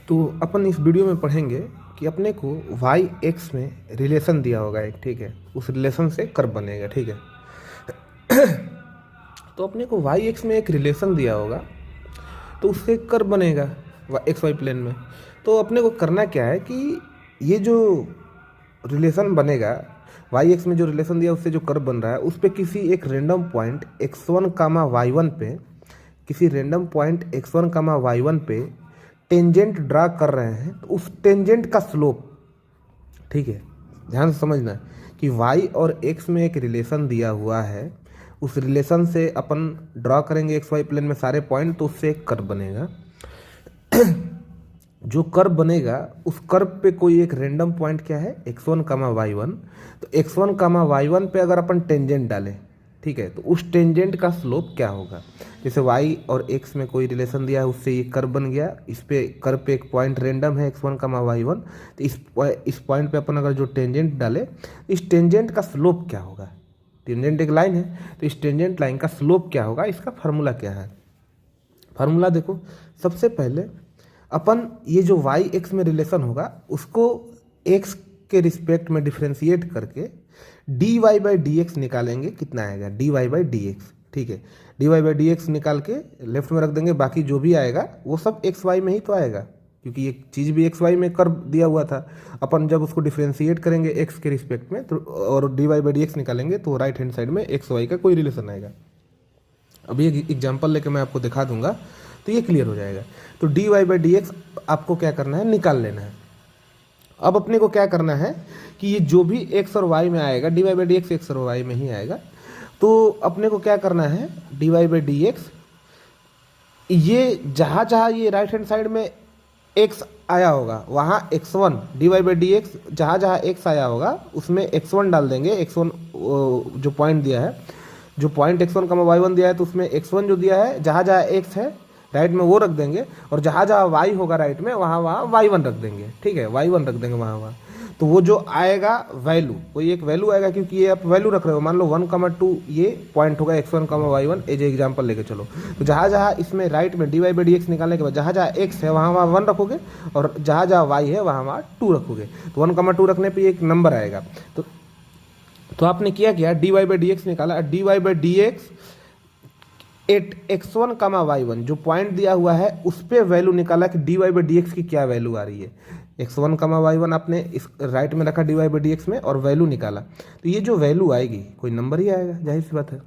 तो अपन इस वीडियो में पढ़ेंगे कि अपने को वाई एक्स में रिलेशन दिया होगा एक, ठीक है। उस रिलेशन से कर्व बनेगा, ठीक है। तो अपने को वाई एक्स में एक रिलेशन दिया होगा तो उससे कर्व बनेगा एक्स वाई प्लेन में। तो अपने को करना क्या है कि ये जो रिलेशन बनेगा वाई एक्स में, जो रिलेशन दिया उससे जो कर्व बन रहा है उस पर किसी एक random point x1 comma y1 पे, किसी random point x1 comma y1 पे टेंजेंट ड्रा कर रहे हैं। तो उस टेंजेंट का स्लोप, ठीक है, ध्यान से समझना कि y और x में एक रिलेशन दिया हुआ है, उस रिलेशन से अपन ड्रा करेंगे एक्स वाई प्लेन में सारे पॉइंट, तो उससे एक कर्व बनेगा। जो कर्व बनेगा उस कर्व पे कोई एक रेंडम पॉइंट क्या है, x1 कामा y1। तो x1 कामा y1 पे अगर अपन टेंजेंट डालें, ठीक है, तो उस टेंजेंट का स्लोप क्या होगा। जैसे y और x में कोई रिलेशन दिया है, उससे ये कर्व बन गया। इस पे कर्व पे एक पॉइंट रेंडम है x1 कामा y1। तो इस पॉइंट पे अपन अगर जो टेंजेंट डाले, इस टेंजेंट का स्लोप क्या होगा। टेंजेंट एक लाइन है, तो इस टेंजेंट लाइन का स्लोप क्या होगा, इसका फार्मूला क्या है। फार्मूला देखो, सबसे पहले अपन ये जो वाई एक्स में रिलेशन होगा उसको एक्स के रिस्पेक्ट में डिफ्रेंशिएट करके D Y by D X निकालेंगे। कितना आएगा, D Y by D X, ठीक है। D Y by D X निकाल के लेफ्ट में रख देंगे, बाकी जो भी आएगा वो सब एक्स वाई में ही तो आएगा, क्योंकि ये चीज़ भी एक्स वाई में कर्व दिया हुआ था। अपन जब उसको डिफ्रेंशिएट करेंगे एक्स के रिस्पेक्ट में तो और D Y by D X निकालेंगे तो राइट हैंड साइड में एक्स वाई का कोई रिलेशन आएगा। अभी एक एग्जाम्पल लेके मैं आपको दिखा दूंगा तो ये क्लियर हो जाएगा। तो D Y by D X आपको क्या करना है, निकाल लेना है। अब अपने को क्या करना है कि ये जो भी एक्स और वाई में आएगा, D Y by D X और वाई में ही आएगा। तो अपने को क्या करना है, D Y by D X, ये जहाँ जहाँ ये राइट हैंड साइड में एक्स आया होगा वहाँ x1, D Y by D X जहाँ जहाँ एक्स आया होगा उसमें x1 डाल देंगे। x1 जो पॉइंट दिया है, जो पॉइंट x1 का y1 दिया है, तो उसमें x1 जो दिया है जहाँ जहाँ x है राइट में वो रख देंगे, और जहाँ जहाँ y होगा राइट में वहाँ वहाँ y1 रख देंगे, ठीक है, y1 रख देंगे वहाँ वहाँ। तो वो जो आएगा वैल्यू, कोई एक वैल्यू आएगा, क्योंकि ये आप वैल्यू रख रहे हो। मान लो 1,2 ये पॉइंट होगा x1 y1 एज एग्जाम्पल लेके चलो। तो जहाँ जहाँ इसमें राइट में D Y by D X निकालने के बाद जहाँ जहाँ x है वहाँ वहाँ 1 रखोगे, और जहाँ जहाँ y है वहाँ वहाँ 2 रखोगे। तो 1,2 रखने पर एक नंबर आएगा। तो आपने किया क्या, d Y by D x निकाला, d Y by D x at x1 comma y1 जो पॉइंट दिया हुआ है उस पर वैल्यू निकाला कि D Y by D X की क्या वैल्यू आ रही है। x1 कामा y1 आपने इस राइट में रखा D Y by D X में और वैल्यू निकाला। तो ये जो वैल्यू आएगी कोई नंबर ही आएगा, जाहिर सी बात है।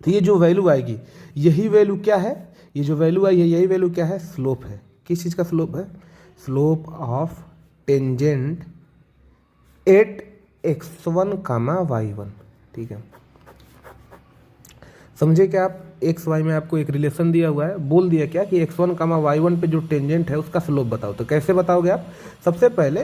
तो ये जो वैल्यू आएगी, यही वैल्यू क्या है, ये जो वैल्यू आई है यही वैल्यू क्या है, स्लोप है। किस चीज़ का स्लोप है, slope of tangent at x1 comma y1, ठीक है। समझे क्या आप, एक्स वाई में आपको एक रिलेशन दिया हुआ है, बोल दिया क्या कि x1 कामा y1 पे जो टेंजेंट है उसका स्लोप बताओ। तो कैसे बताओगे आप, सबसे पहले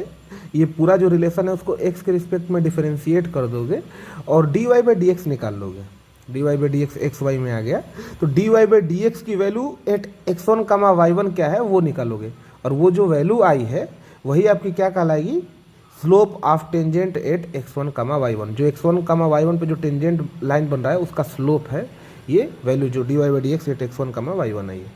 ये पूरा जो रिलेशन है उसको x के रिस्पेक्ट में डिफरेंशिएट कर दोगे और D Y by D X निकाल लोगे। D Y by D X X Y में आ गया, तो D Y by D X की value at x1 comma y1 क्या है वो निकालोगे, और वो जो वैल्यू आई है वही आपकी क्या कहलाएगी, slope of tangent at x1 comma y1। जो x1 कामा y1 पे जो टेंजेंट लाइन बन रहा है उसका स्लोप है ये वैल्यू, जो D Y by D x at x1 comma y1 आई है।